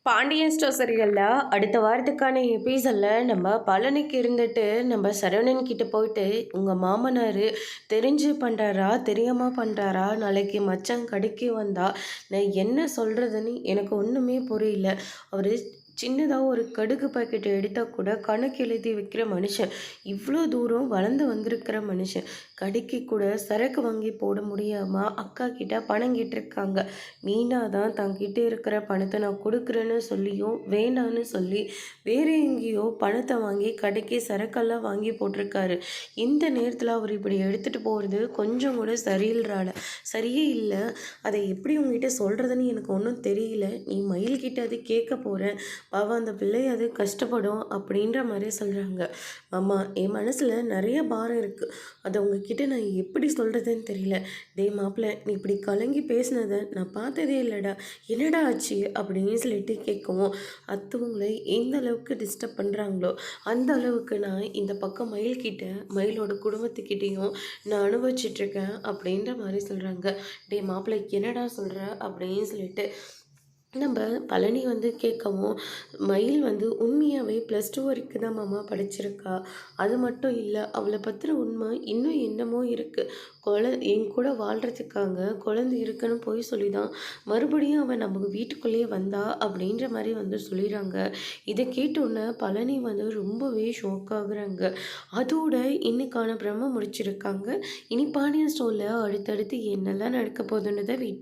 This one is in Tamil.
பாண்டியன் ஸ்டோர் சீரியலில் அடுத்த வாரத்துக்கான எபிசோடில் நம்ம பழனிக்கு இருந்துட்டு நம்ம சரவணன் கிட்ட போயிட்டு உங்கள் மாமனார் தெரிஞ்சு பண்ணுறாரா தெரியாமல் பண்ணுறாரா, நாளைக்கு மச்சான் கடைக்கு வந்தா நான் என்ன சொல்கிறதுன்னு எனக்கு ஒன்றுமே புரியல. அவர் சின்னதாக ஒரு கடுகு பாக்கெட் எடுத்தால் கூட கணக்கு எழுதி வைக்கிற மனுஷன், இவ்வளோ தூரம் வளர்ந்து வந்திருக்கிற மனுஷன் கடைக்கு கூட சரக்கு வாங்கி போட முடியாமல் அக்கா கிட்ட பணம் கேட்டிருக்காங்க. மீனா தான் தங்கிட்ட இருக்கிற பணத்தை நான் கொடுக்குறேன்னு சொல்லியும் வேண்டான்னு சொல்லி வேறு எங்கேயோ பணத்தை வாங்கி கடைக்கு சரக்கெல்லாம் வாங்கி போட்டிருக்காரு. இந்த நேரத்தில் அவர் இப்படி எடுத்துகிட்டு போகிறது கொஞ்சம் கூட சரியே இல்லை. அதை எப்படி உங்ககிட்ட சொல்கிறதுன்னு எனக்கு ஒன்றும் தெரியல. நீ மயில்கிட்ட அது கேட்க போகிறேன், பாவம் அந்த பிள்ளை அது கஷ்டப்படும் அப்படின்ற மாதிரி சொல்கிறாங்க. மாமா, என் மனசில் நிறைய பாரம் இருக்குது, அதை உங்ககிட்ட நான் எப்படி சொல்கிறதுன்னு தெரியல. டே மாப்பிள்ள, நீ இப்படி கலங்கி பேசினதை நான் பார்த்ததே இல்லைடா, என்னடா ஆச்சு அப்படின்னு சொல்லிட்டு கேட்கவும், அத்தவங்களை எந்த அளவுக்கு டிஸ்டர்ப் பண்ணுறாங்களோ அந்த அளவுக்கு நான் இந்த பக்கம் மயில்கிட்ட மயிலோட குடும்பத்துக்கிட்டேயும் நான் அனுபவிச்சிட்ருக்கேன் அப்படின்ற மாதிரி சொல்கிறாங்க. டே மாப்பிள்ளை, என்னடா சொல்கிற அப்படின்னு சொல்லிட்டு நம்ம பழனி கேட்கவும், மயில் உண்மையாகவே +2 வரைக்கும் தான் மாமா படிச்சிருக்கா. அது மட்டும் இல்லை, அவளை பற்றின உண்மை இன்னும் என்னமோ இருக்குது. என் கூட வாழ்கிறதுக்காக குழந்தை இருக்குன்னு போய் சொல்லி தான் மறுபடியும் அவன் நம்ம வீட்டுக்குள்ளேயே வந்தா அப்படின்ற மாதிரி சொல்லிடுறாங்க. இதை கேட்டோன்னே பழனி ரொம்பவே ஷோக் ஆகுறாங்க. அதோட இன்னைக்கான பிரம்ம முடிச்சிருக்காங்க. இனி பாண்டியன் ஸ்டோரில் அடுத்தடுத்து என்னெல்லாம் நடக்க போகுதுன்னு தான் வெயிட்